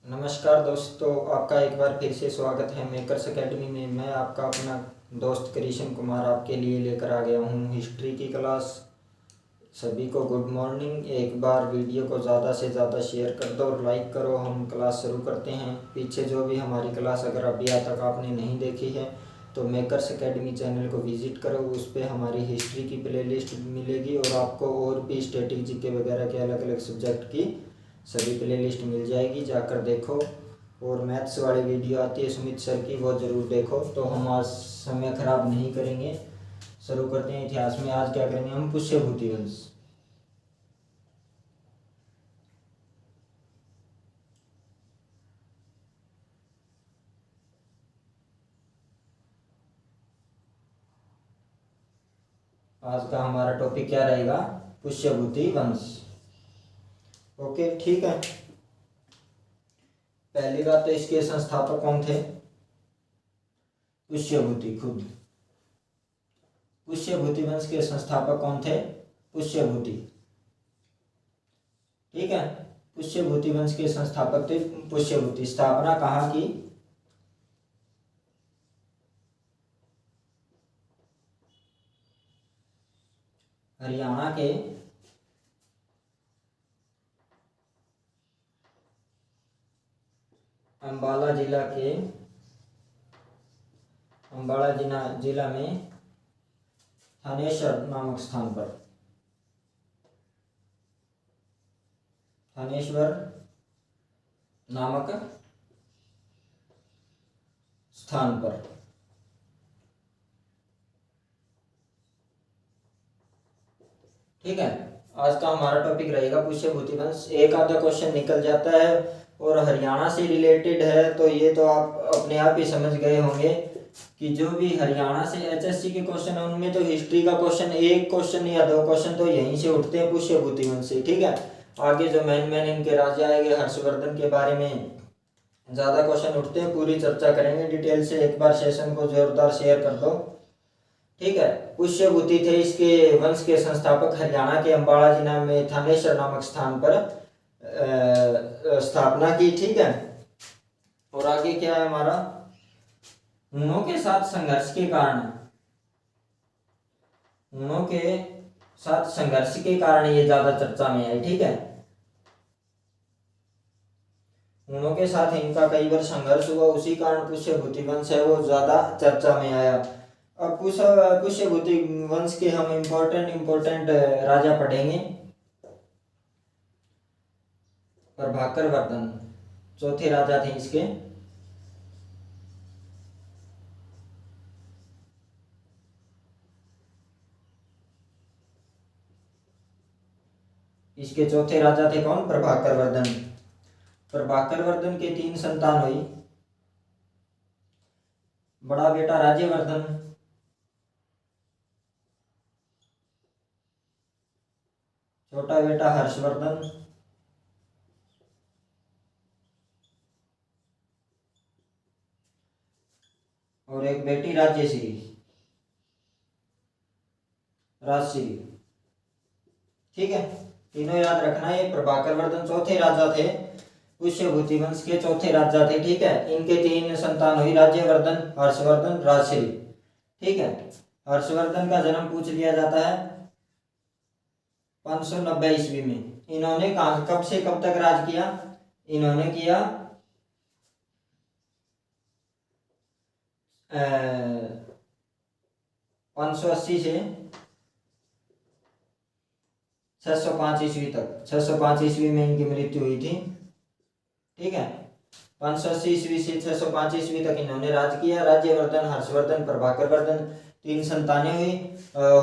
नमस्कार दोस्तों, आपका एक बार फिर से स्वागत है मेकर्स एकेडमी में। मैं आपका अपना दोस्त कृष्ण कुमार आपके लिए लेकर आ गया हूँ हिस्ट्री की क्लास। सभी को गुड मॉर्निंग। एक बार वीडियो को ज़्यादा से ज़्यादा शेयर कर दो और लाइक करो। हम क्लास शुरू करते हैं। पीछे जो भी हमारी क्लास अगर अभी तक आपने नहीं देखी है तो मेकर्स एकेडमी चैनल को विज़िट करो। उस पर हमारी हिस्ट्री की प्लेलिस्ट मिलेगी और आपको और भी स्टैटिक जीके वगैरह के अलग अलग सब्जेक्ट की सभी प्लेलिस्ट मिल जाएगी, जाकर देखो। और मैथ्स वाली वीडियो आती है सुमित सर की, वो ज़रूर देखो। तो हम आज समय खराब नहीं करेंगे, शुरू करते हैं। इतिहास में आज क्या करेंगे हम? पुष्यभूति वंश। आज का हमारा टॉपिक क्या रहेगा? पुष्यभूति वंश। ओके, ठीक है। पहली बात तो इसके संस्थापक कौन थे? पुष्यभूति खुद। पुष्यभूति वंश के संस्थापक कौन थे? पुष्यभूति। ठीक है, पुष्यभूति वंश के संस्थापक थे पुष्यभूति। स्थापना कहाँ की? हरियाणा के अंबाला जिला में थानेश्वर नामक स्थान पर। थानेश्वर नामक स्थान पर। ठीक है, आज का हमारा टॉपिक रहेगा पुष्यभूति वंश। एक आधा क्वेश्चन निकल जाता है और हरियाणा से रिलेटेड है, तो ये तो आप अपने आप ही समझ गए होंगे कि जो भी हरियाणा से एचएससी के क्वेश्चन है उनमें तो हिस्ट्री का क्वेश्चन, एक क्वेश्चन या दो क्वेश्चन तो यहीं से उठते हैं, पुष्यभूति वंश से। ठीक है, आगे जो मेन इनके राजा आएंगे, हर्षवर्धन के बारे में ज़्यादा क्वेश्चन उठते हैं, पूरी चर्चा करेंगे डिटेल से। एक बार सेशन को जोरदार शेयर कर दो। ठीक है, पुष्यभूति थे इसके वंश के संस्थापक। हरियाणा के अंबाला जिला में थानेश्वर नामक स्थान पर स्थापना की। ठीक है, और आगे क्या है हमारा? हुनों के साथ संघर्ष के कारण, हुनों के साथ संघर्ष के कारण ये ज्यादा चर्चा में है। ठीक है, हुनों के साथ इनका कई बार संघर्ष हुआ, उसी कारण पुष्यभूति वंश है वो ज्यादा चर्चा में आया। अब पुष्यभूति वंश के हम इम्पोर्टेंट राजा पढ़ेंगे। प्रभाकर वर्धन चौथे राजा थे इसके। इसके चौथे राजा थे कौन? प्रभाकर वर्धन। प्रभाकर वर्धन के 3 संतान हुई। बड़ा बेटा राज्यवर्धन, छोटा बेटा हर्षवर्धन, और एक बेटी राजश्री, राजश्री। ठीक है, तीनों याद रखना है। प्रभाकर वर्धन चौथे राजा थे, पुष्यभूति वंश के चौथे राजा थे। ठीक है, इनके 3 संतान हुई, राज्यवर्धन, हर्षवर्धन, राजश्री। ठीक है, हर्षवर्धन का जन्म पूछ लिया जाता है 590 ईस्वी में। इन्होंने कब से कब तक राज किया? इन्होंने किया 580 से 605 ईस्वी तक। 605 ईस्वी में इनकी मृत्यु हुई थी। ठीक है, 580 ईस्वी से 605 ईस्वी तक इन्होंने राज किया। राज्यवर्धन, हर्षवर्धन, प्रभाकर वर्धन 3 संतानें हुई।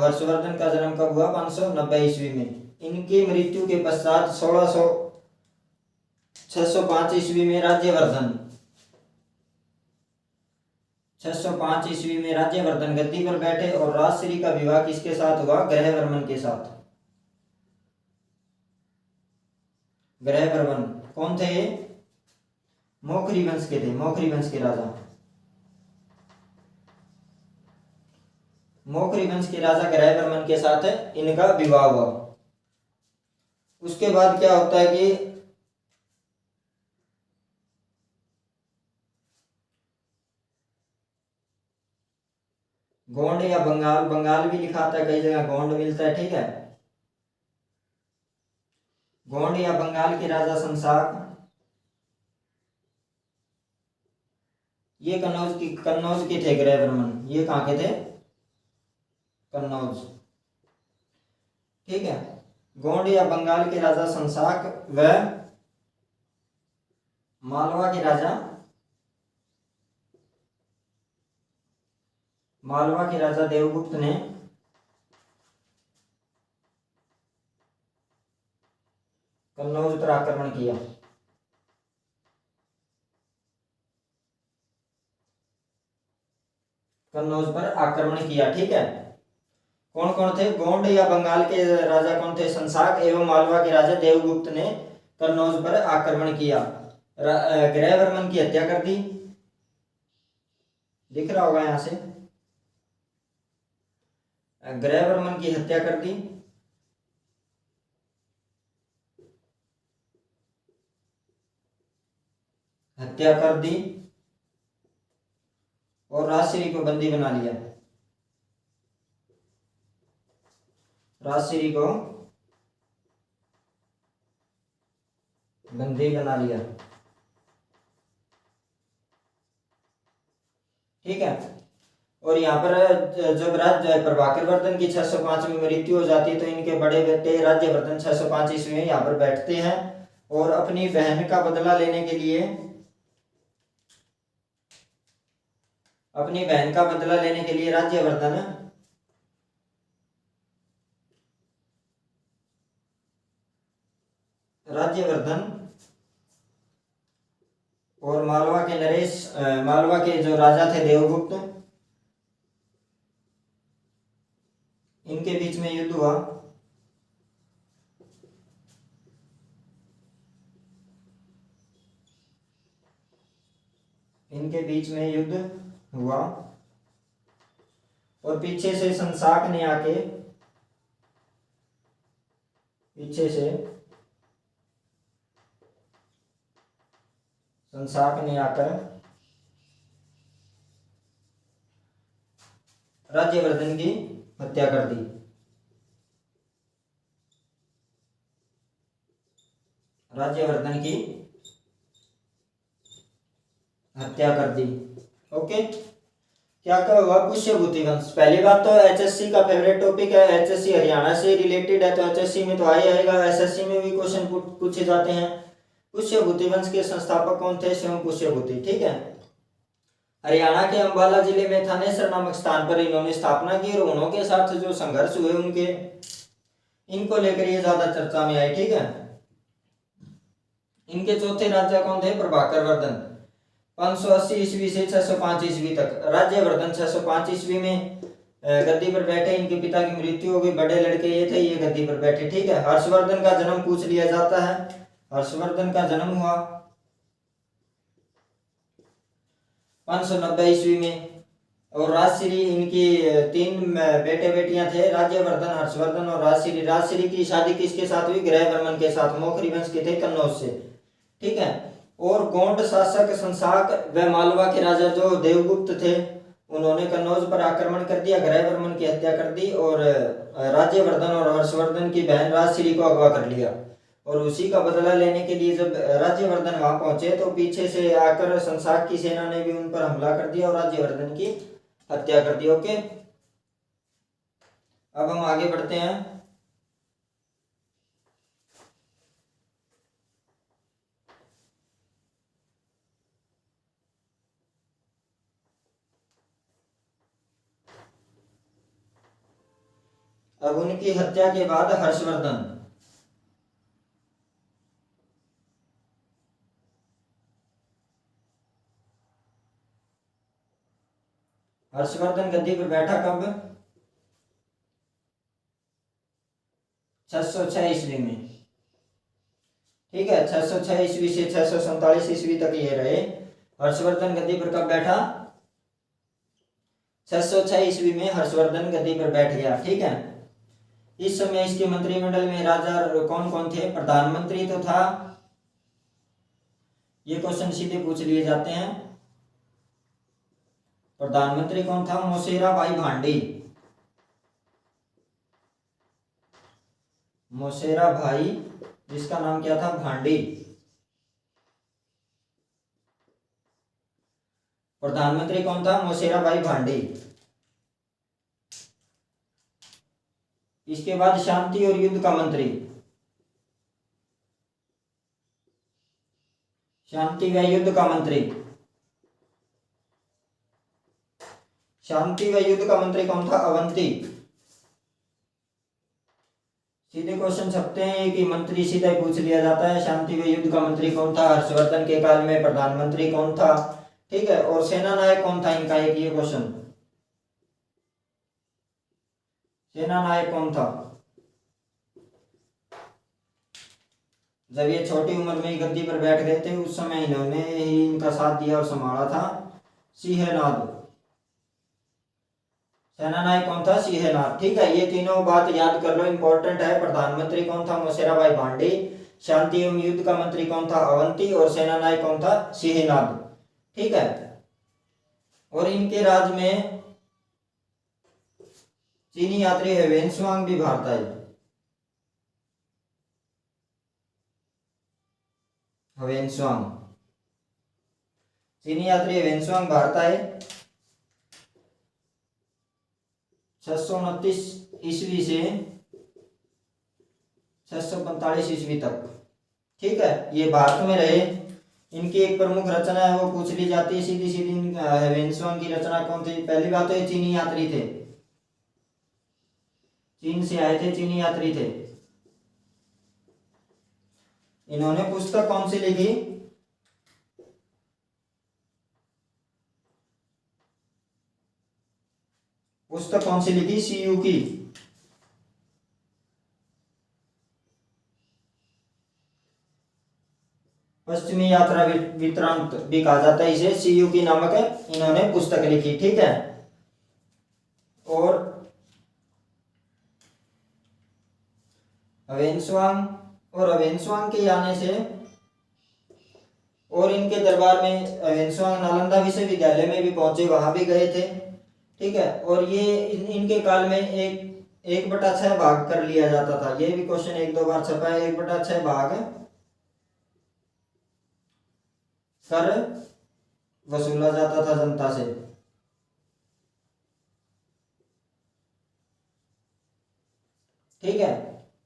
हर्षवर्धन का जन्म कब हुआ? 590 ईस्वी में। इनकी मृत्यु के पश्चात 605 ईस्वी में राज्यवर्धन 605 ईस्वी में राज्यवर्धन गद्दी पर बैठे और राजश्री का विवाह किसके साथ हुआ? ग्रहवर्मन के साथ। ग्रहवर्मन कौन थे? ये मौखरी वंश के थे, मौखरी वंश के राजा। मौखरी वंश के राजा ग्रहवर्मन के साथ इनका विवाह हुआ। उसके बाद क्या होता है कि गोंड या बंगाल, बंगाल भी लिखा आता है कई जगह, गोंड मिलता है, ठीक है। गोंड या बंगाल के राजा संसाक, ये कन्नौज के थे ग्रह वर्मन, ये कहाँ के थे? कन्नौज, ठीक है। गोंड या बंगाल के राजा संसाक व मालवा के राजा, मालवा के राजा देवगुप्त ने कन्नौज पर आक्रमण किया। कन्नौज पर आक्रमण किया, ठीक है। कौन कौन थे? गोंड या बंगाल के राजा कौन थे? संसाक एवं मालवा के राजा देवगुप्त ने कन्नौज पर आक्रमण किया। ग्रहवर्मन की हत्या कर दी, दिख रहा होगा यहां से, ग्रहवर्मन की हत्या कर दी। हत्या कर दी और राजश्री को बंदी बना लिया। राजश्री को बंदी बना लिया, ठीक है। और यहाँ पर जब प्रभाकर वर्धन की 605 में मृत्यु हो जाती है तो इनके बड़े बेटे राज्यवर्धन 605 ईस्वी में यहाँ पर बैठते हैं और अपनी बहन का बदला लेने के लिए, अपनी बहन का बदला लेने के लिए राज्यवर्धन और मालवा के मालवा के जो राजा थे देवगुप्त, इनके बीच में युद्ध हुआ। इनके बीच में युद्ध हुआ और पीछे से संसाक ने आके, पीछे से संसाक ने आकर राज्यवर्धन की हत्या कर दी। राज्यवर्धन की हत्या कर दी, ओके। क्या क्या हुआ? पुष्यभूति वंश। पहली बात तो एचएससी का फेवरेट टॉपिक है, एचएससी हरियाणा से रिलेटेड है तो एचएससी में तो आएगा, एसएससी में भी क्वेश्चन पूछे जाते हैं। पुष्यभूति वंश के संस्थापक कौन थे? शिव पुष्यभूति, ठीक है। हरियाणा के अंबाला जिले में थानेसर नामक स्थान पर इन्होंने स्थापना की और उन्होंने साथ जो संघर्ष हुए उनके, इनको लेकर ये ज्यादा चर्चा में आए, ठीक है। इनके चौथे राजा कौन थे? प्रभाकर वर्धन, 580 ईस्वी से 605 ईस्वी तक। राज्यवर्धन 605 ईस्वी में गद्दी पर बैठे, इनके पिता की मृत्यु हो गई, बड़े लड़के ये थे, ये गद्दी पर बैठे, ठीक है। हर्षवर्धन का जन्म पूछ लिया जाता है। हर्षवर्धन का जन्म हुआ 590 ईस्वी में और राजश्री, इनकी 3 बेटे बेटियां थे, राज्यवर्धन, हर्षवर्धन और राजश्री। राजश्री की शादी किसके साथ हुई? ग्रहवर्मन के साथ, मोखरी वंश के थे, कन्नौज से, ठीक है। और गोंड शासक संसाक व मालवा के राजा जो देवगुप्त थे उन्होंने कन्नौज पर आक्रमण कर दिया, ग्रहवर्मन की हत्या कर दी और राज्यवर्धन और हर्षवर्धन की बहन राजश्री को अगवा कर लिया। और उसी का बदला लेने के लिए जब राज्यवर्धन वहां पहुंचे तो पीछे से आकर संसाक की सेना ने भी उन पर हमला कर दिया और राज्यवर्धन की हत्या कर दी, ओके। अब हम आगे बढ़ते हैं। अब उनकी हत्या के बाद हर्षवर्धन गद्दी पर बैठा कब? 606 ईस्वी में, ठीक है। 606 ईस्वी से 647 ईस्वी तक ये रहे। हर्षवर्धन गद्दी पर कब बैठा? 606 ईस्वी में हर्षवर्धन गद्दी पर बैठ गया, ठीक है। इस समय इसके मंत्रिमंडल में राजा कौन कौन थे? प्रधानमंत्री तो था, ये क्वेश्चन सीधे पूछ लिए जाते हैं। प्रधानमंत्री कौन था? मोशेरा भाई भांडी। मोशेरा भाई, जिसका नाम क्या था? भांडी। प्रधानमंत्री कौन था? मोशेरा भाई भांडी। इसके बाद शांति और युद्ध का मंत्री, शांति व युद्ध का मंत्री, शांति व युद्ध का मंत्री कौन था? अवंती। सीधे क्वेश्चन छपते हैं कि मंत्री सीधा ही पूछ लिया जाता है। शांति व युद्ध का मंत्री कौन था? हर्षवर्धन के काल में। प्रधानमंत्री कौन था? ठीक है। और सेना नायक कौन था? इनका एक ये क्वेश्चन, सेना नायक कौन था? जब ये छोटी उम्र में ही गद्दी पर बैठ गए थे उस समय इन्होंने ही इनका साथ दिया और संभाला था। सिंहनाद। सेना नायक कौन था? सिंहनाद। ठीक है, ये तीनों बात याद कर लो, इंपॉर्टेंट है। प्रधानमंत्री कौन था? मोशेरा भाई भांडी। शांति एवं युद्ध का मंत्री कौन था? अवंती। और सेना नायक कौन था? सिंहनाद। ठीक है। और इनके राज में चीनी यात्री ह्वेनसांग भी भारत आए। ह्वेनसांग, चीनी यात्री ह्वेनसांग भारत आए 629 ईस्वी से 645 ईस्वी तक। ठीक है, ये भारत में रहे। इनकी एक प्रमुख रचना है वो पूछ ली जाती है सीधी सीधी। ह्वेनसांग की रचना कौन थी? पहली बात तो ये चीनी यात्री थे, चीन से आए थे, चीनी यात्री थे। इन्होंने पुस्तक कौन सी लिखी? पुस्तक कौन सी लिखी? सीयू की। पश्चिमी यात्रा वृत्तांत भी कहा जाता है इसे। सीयू की नामक है इन्होंने पुस्तक लिखी। ठीक है। और ह्वेनसांग के आने से और इनके दरबार में ह्वेनसांग नालंदा विश्वविद्यालय में भी पहुंचे, वहां भी गए थे। ठीक है। और ये इनके काल में 1/6 भाग कर लिया जाता था। ये भी क्वेश्चन 1-2 बार छपा है। 1/6 भाग कर वसूला जाता था जनता से। ठीक है।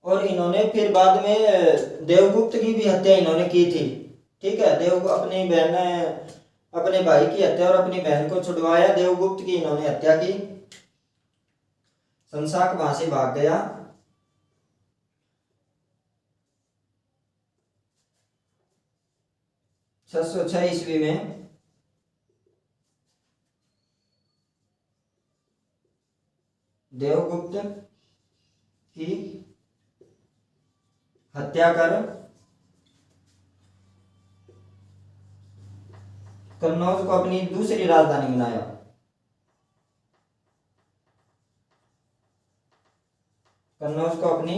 और इन्होंने फिर बाद में देवगुप्त की भी हत्या इन्होंने की थी। ठीक है। अपने भाई की हत्या और अपनी बहन को छुड़वाया। देवगुप्त की इन्होंने हत्या की। संसाक वहां से भाग गया। छह सौ छह ईस्वी में देवगुप्त की हत्या कर कन्नौज को अपनी दूसरी राजधानी बनाया। कन्नौज को अपनी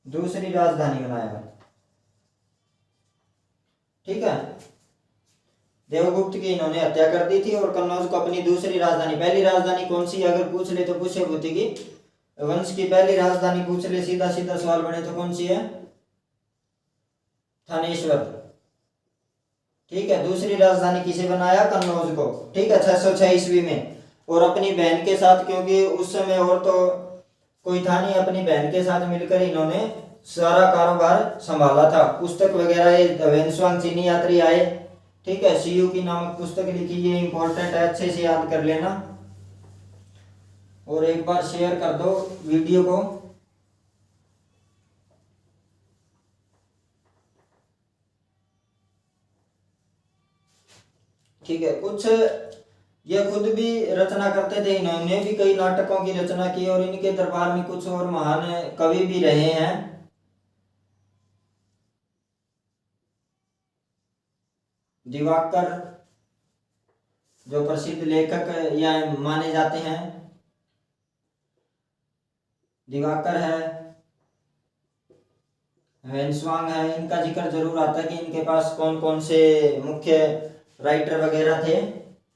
दूसरी राजधानी बनाया। ठीक है। देवगुप्त की इन्होंने हत्या कर दी थी और कन्नौज को अपनी दूसरी राजधानी। पहली राजधानी कौन सी अगर पूछ ले तो पुष्यभूति की वंश की पहली राजधानी पूछ ले, सीधा सीधा सवाल बने तो कौन सी है? थानेश्वर। ठीक है। दूसरी राजधानी किसे बनाया? कन्नौज को। ठीक है, 606 ईस्वी में। और अपनी बहन के साथ, क्योंकि उस समय और तो कोई था नहीं, अपनी बहन के साथ मिलकर इन्होंने सारा कारोबार संभाला था। पुस्तक वगैरह ये ह्वेनसांग चीनी यात्री आए। ठीक है। सीयू की नामक पुस्तक लिखी, ये इंपॉर्टेंट है, अच्छे से याद कर लेना। और एक बार शेयर कर दो वीडियो को। ठीक है। कुछ ये खुद भी रचना करते थे, इन्होंने भी कई नाटकों की रचना की और इनके दरबार में कुछ और महान कवि भी रहे हैं। दिवाकर जो प्रसिद्ध लेखक या माने जाते हैं, दिवाकर है, ह्वेनसांग है, इनका जिक्र जरूर आता है कि इनके पास कौन कौन से मुख्य राइटर वगैरह थे,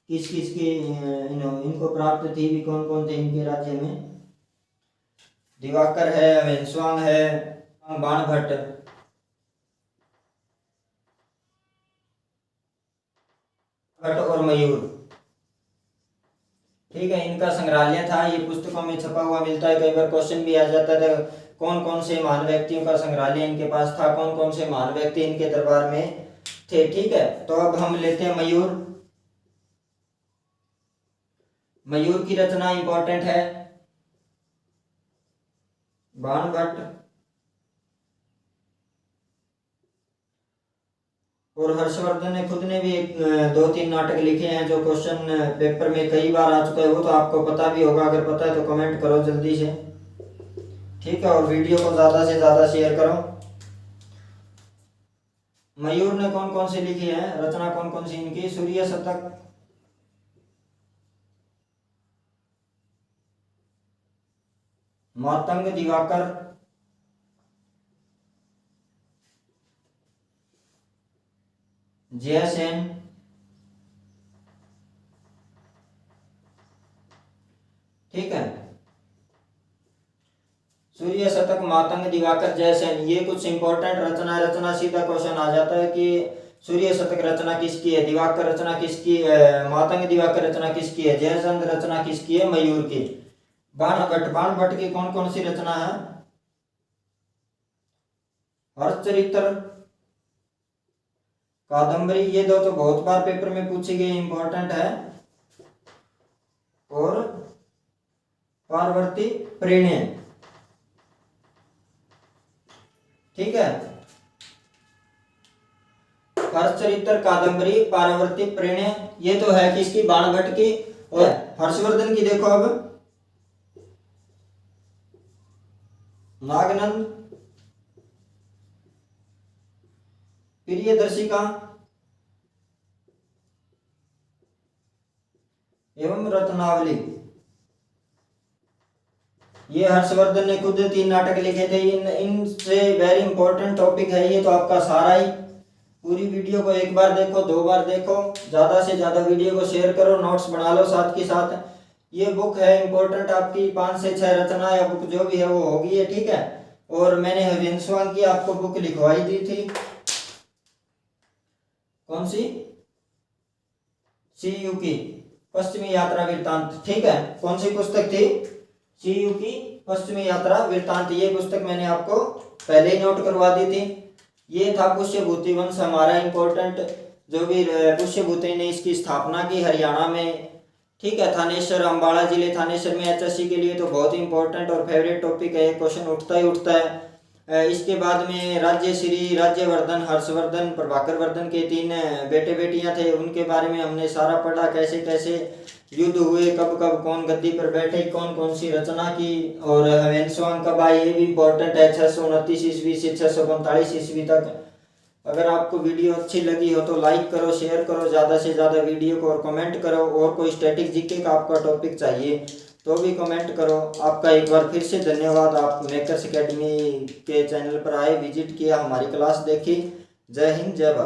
किस किस की इनको प्राप्त थी भी, कौन कौन थे इनके राज्य में। दिवाकर है, ह्वेनसांग है, बाणभट्ट, भट्ट और मयूर। ठीक है, इनका संग्रहालय था, ये पुस्तकों में छपा हुआ मिलता है, कई बार क्वेश्चन भी आ जाता था कौन कौन से महान व्यक्तियों का संग्रहालय इनके पास था, कौन कौन से महान व्यक्ति इनके दरबार में थे। ठीक है, तो अब हम लेते हैं मयूर। मयूर की रचना इंपॉर्टेंट है, बाणभट्ट और हर्षवर्धन ने खुद ने भी एक 2-3 नाटक लिखे हैं जो क्वेश्चन पेपर में कई बार आ चुका है, वो तो आपको पता भी होगा, अगर पता है तो कमेंट करो जल्दी से। ठीक है, और वीडियो को ज़्यादा से ज़्यादा शेयर करो। मयूर ने कौन कौन सी लिखी है रचना, कौन कौन सी इनकी, सूर्य शतक, मातंग, दिवाकर, जयसेन, ठीक है, सूर्य शतक, मातंग, दिवाकर, जयसेन, ये कुछ इंपॉर्टेंट रचना है। रचना सीधा क्वेश्चन आ जाता है कि सूर्य शतक रचना किसकी है, दिवाकर रचना किसकी, मातंग दिवाकर रचना किसकी है, जयसेन रचना किसकी है, मयूर की। बाणभट्ट, बाणभट्ट की कौन कौन सी रचना है, हर्षचरित्र, कादम्बरी, ये दो तो बहुत बार पेपर में पूछी गई, इंपॉर्टेंट है, और पार्वती प्रणय। ठीक है, हर्षचरित्र, कादम्बरी, पार्वती प्रणय, ये तो है किसकी, बाणभट्ट की। और हर्षवर्धन की देखो अब, नागनंद, प्रियदर्शिका एवं रत्नावली। ये हर्षवर्धन ने खुद 3 नाटक लिखे थे। इनसे वेरी इंपॉर्टेंट टॉपिक है ये, तो आपका सारा ही पूरी वीडियो को एक बार देखो, 2 बार देखो, ज़्यादा से ज़्यादा वीडियो को शेयर करो, नोट्स बना लो साथ के साथ। ये बुक है इंपॉर्टेंट, आपकी 5 से 6 रचना या बुक जो भी है वो होगी है। ठीक है, और मैंने ह्वेनसांग की आपको बुक लिखवाई दी थी, कौन सी, सीयू की पश्चिमी यात्रा वृत्तांत। ठीक है, कौन सी पुस्तक थी, सीयू की पश्चिमी यात्रा वृत्तांत। ये पुस्तक मैंने आपको पहले ही नोट करवा दी थी। ये था पुष्यभूति वंश, हमारा इंपॉर्टेंट, जो भी पुष्यभूति ने इसकी स्थापना की हरियाणा में। ठीक है, थानेश्वर, अम्बाला जिले थानेश्वर में, एचएससी के लिए तो बहुत इंपॉर्टेंट और फेवरेट टॉपिक है, क्वेश्चन उठता ही उठता है। इसके बाद में राज्यश्री, राज्यवर्धन, हर्षवर्धन, प्रभाकर वर्धन के 3 बेटे बेटियां थे, उनके बारे में हमने सारा पढ़ा, कैसे कैसे युद्ध हुए, कब कब कौन गद्दी पर बैठे, कौन कौन सी रचना की, और ह्वेनसांग कब आए, ये भी इंपॉर्टेंट है, 629 ईस्वी से 645 ईस्वी तक। अगर आपको वीडियो अच्छी लगी हो तो लाइक करो, शेयर करो ज़्यादा से ज़्यादा वीडियो को, और कमेंट करो। और कोई स्टैटिक जीके का आपका टॉपिक चाहिए तो भी कमेंट करो। आपका एक बार फिर से धन्यवाद, आप मेकर्स एकेडमी के चैनल पर आए, विजिट किया, हमारी क्लास देखी। जय हिंद, जय भारत।